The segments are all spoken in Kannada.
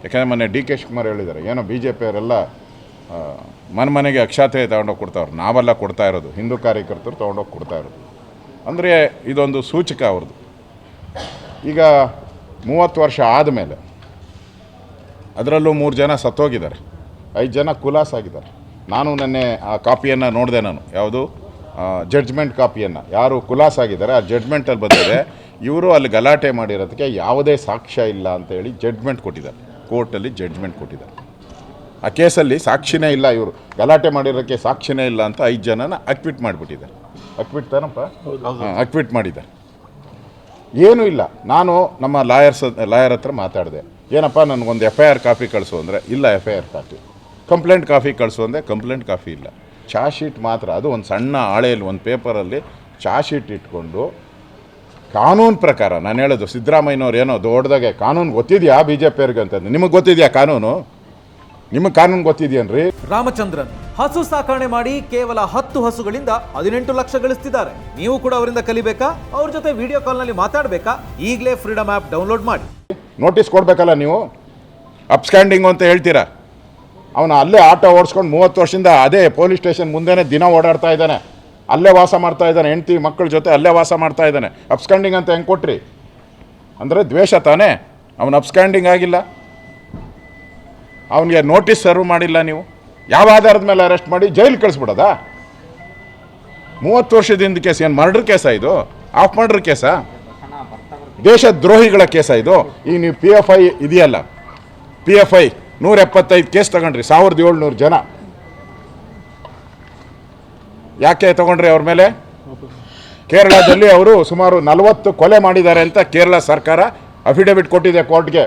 ಯಾಕಂದರೆ ಮೊನ್ನೆ ಡಿ ಕೆ ಶಿವಕುಮಾರ್ ಹೇಳಿದ್ದಾರೆ, ಏನೋ ಬಿ ಜೆ ಪಿಯವರೆಲ್ಲ ಮನೆಗೆ ಅಕ್ಷತೆ ತೊಗೊಂಡೋಗಿ ಕೊಡ್ತಾವ್ರು, ನಾವೆಲ್ಲ ಕೊಡ್ತಾ ಇರೋದು, ಹಿಂದೂ ಕಾರ್ಯಕರ್ತರು ತೊಗೊಂಡೋಗಿ ಕೊಡ್ತಾ ಇರೋದು. ಅಂದರೆ ಇದೊಂದು ಸೂಚಕ ಅವ್ರದ್ದು. ಈಗ 30 ವರ್ಷ ಆದಮೇಲೆ ಅದರಲ್ಲೂ 3 ಜನ ಸತ್ತೋಗಿದ್ದಾರೆ, 5 ಜನ ಕುಲಾಸ್ ಆಗಿದ್ದಾರೆ. ನಾನು ನೆನ್ನೆ ಆ ಕಾಪಿಯನ್ನು ನೋಡಿದೆ, ನಾನು ಯಾವುದು ಜಡ್ಜ್ಮೆಂಟ್ ಕಾಪಿಯನ್ನು, ಯಾರು ಕುಲಾಸ್ ಆಗಿದ್ದಾರೆ ಆ ಜಡ್ಜ್ಮೆಂಟಲ್ಲಿ ಬಂದಿದೆ ಇವರು ಅಲ್ಲಿ ಗಲಾಟೆ ಮಾಡಿರೋದಕ್ಕೆ ಯಾವುದೇ ಸಾಕ್ಷ್ಯ ಇಲ್ಲ ಅಂತೇಳಿ ಜಡ್ಜ್ಮೆಂಟ್ ಕೊಟ್ಟಿದ್ದಾರೆ, ಕೋರ್ಟಲ್ಲಿ ಜಡ್ಜ್ಮೆಂಟ್ ಕೊಟ್ಟಿದ್ದಾರೆ. ಆ ಕೇಸಲ್ಲಿ ಸಾಕ್ಷಿನೇ ಇಲ್ಲ, ಇವರು ಗಲಾಟೆ ಮಾಡಿರೋಕ್ಕೆ ಸಾಕ್ಷಿನೇ ಇಲ್ಲ ಅಂತ 5 ಜನನ ಅಕ್ವಿಟ್ ಮಾಡಿಬಿಟ್ಟಿದ್ದಾರೆ. ಅಕ್ವಿಟ್ ತಾನಪ್ಪ, ಅಕ್ವಿಟ್ ಮಾಡಿದ್ದಾರೆ. ಏನೂ ಇಲ್ಲ. ನಾನು ನಮ್ಮ ಲಾಯರ್ ಹತ್ರ ಮಾತಾಡಿದೆ, ಏನಪ್ಪ ನನಗೊಂದು FIR ಕಾಪಿ ಕಳಿಸು ಅಂದರೆ, ಇಲ್ಲ FIR ಕಾಪಿ. ಕಂಪ್ಲೇಂಟ್ ಕಾಪಿ ಕಳಿಸು ಅಂದರೆ ಕಂಪ್ಲೇಂಟ್ ಕಾಪಿ ಇಲ್ಲ. ಚಾರ್ಜ್ ಶೀಟ್ ಮಾತ್ರ, ಅದು ಒಂದು ಸಣ್ಣ ಹಾಳೆಯಲ್ಲಿ ಒಂದು ಪೇಪರಲ್ಲಿ ಚಾರ್ಜ್ ಶೀಟ್ ಇಟ್ಕೊಂಡು ಕಾನೂನು ಪ್ರಕಾರ, ನಾನು ಹೇಳೋದು ಸಿದ್ದರಾಮಯ್ಯನವ್ರು ಏನೋ ದೊಡ್ಡದಾಗೆ ಕಾನೂನು ಗೊತ್ತಿದೆಯಾ ಬಿ ಜೆ ಪಿಯವ್ರಿಗೆ ಅಂತಂದು. ನಿಮಗೆ ಗೊತ್ತಿದೆಯಾ ಕಾನೂನು? ನಿಮಗೆ ಕಾನೂನು ಗೊತ್ತಿದೆಯೇನ್ರಿ? ರಾಮಚಂದ್ರನ್ ಹಸು ಸಾಕಣೆ ಮಾಡಿ ಕೇವಲ 10 ಹಸುಗಳಿಂದ 18 ಲಕ್ಷ ಗಳಿಸ್ತಿದ್ದಾರೆ. ನೀವು ಕೂಡ ಅವರಿಂದ ಕಲಿಬೇಕಾ? ಅವ್ರ ಜೊತೆ ವಿಡಿಯೋ ಕಾಲ್ನಲ್ಲಿ ಮಾತಾಡಬೇಕಾ? ಈಗಲೇ ಫ್ರೀಡಮ್ ಆ್ಯಪ್ ಡೌನ್ಲೋಡ್ ಮಾಡಿ. ನೋಟಿಸ್ ಕೊಡಬೇಕಲ್ಲ ನೀವು. ಅಪ್ಸ್ಟ್ಯಾಂಡಿಂಗು ಅಂತ ಹೇಳ್ತೀರಾ. ಅವನು ಅಲ್ಲೇ ಆಟೋ ಓಡಿಸ್ಕೊಂಡು 30 ವರ್ಷದಿಂದ ಅದೇ ಪೊಲೀಸ್ ಸ್ಟೇಷನ್ ಮುಂದೆನೇ ದಿನ ಓಡಾಡ್ತಾ ಇದ್ದಾನೆ, ಅಲ್ಲೇ ವಾಸ ಮಾಡ್ತಾ ಇದ್ದಾನೆ, ಹೆಂಡತಿ ಮಕ್ಕಳ ಜೊತೆ ಅಲ್ಲೇ ವಾಸ ಮಾಡ್ತಾ ಇದ್ದಾನೆ. ಅಪ್ಸ್ಟ್ಯಾಂಡಿಂಗ್ ಅಂತ ಹೆಂಗೆ ಕೊಟ್ರಿ? ಅಂದರೆ ದ್ವೇಷ ತಾನೇ? ಅವನು ಅಪ್ಸ್ಟ್ಯಾಂಡಿಂಗ್ ಆಗಿಲ್ಲ, ಅವನಿಗೆ ನೋಟಿಸ್ ಸರ್ವ್ ಮಾಡಿಲ್ಲ. ನೀವು ಯಾವ ಆಧಾರದ ಮೇಲೆ ಅರೆಸ್ಟ್ ಮಾಡಿ ಜೈಲು ಕಳಿಸ್ಬಿಡೋದಾ? 30 ವರ್ಷದಿಂದ ಕೇಸ್ ಏನು ಮರ್ಡರ್ ಕೇಸಾ ಇದು? Of murder ಕೇಸಾ? ದೇಶದ್ರೋಹಿಗಳ ಕೇಸ ಇದು? ಈಗ ನೀವು PFI ಇದೆಯಲ್ಲ, PFI 175 ಕೇಸ್ ತಗೊಂಡ್ರಿ, 1700 ಜನ. ಯಾಕೆ ತಗೊಂಡ್ರಿ ಅವ್ರ ಮೇಲೆ? ಕೇರಳದಲ್ಲಿ ಅವರು ಸುಮಾರು 40 ಕೊಲೆ ಮಾಡಿದ್ದಾರೆ ಅಂತ ಕೇರಳ ಸರ್ಕಾರ ಅಫಿಡವಿಟ್ ಕೊಟ್ಟಿದೆ ಕೋರ್ಟ್ಗೆ.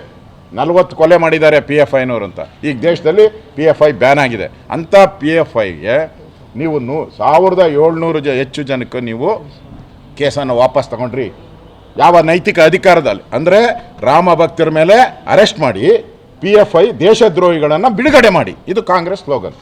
40 ಕೊಲೆ ಮಾಡಿದ್ದಾರೆ PFIನವರು ಅಂತ. ಈಗ ದೇಶದಲ್ಲಿ PFI ಬ್ಯಾನ್ ಆಗಿದೆ. ಅಂಥ PFIಗೆ ನೀವು 1700 ಹೆಚ್ಚು ಜನಕ್ಕೆ ನೀವು ಕೇಸನ್ನು ವಾಪಸ್ ತಗೊಂಡ್ರಿ. ಯಾವ ನೈತಿಕ ಅಧಿಕಾರದಲ್ಲಿ? ಅಂದರೆ ರಾಮ ಭಕ್ತರ ಮೇಲೆ ಅರೆಸ್ಟ್ ಮಾಡಿ PFI ದೇಶದ್ರೋಹಿಗಳನ್ನು ಬಿಡುಗಡೆ ಮಾಡಿ. ಇದು ಕಾಂಗ್ರೆಸ್ ಸ್ಲೋಗನ್.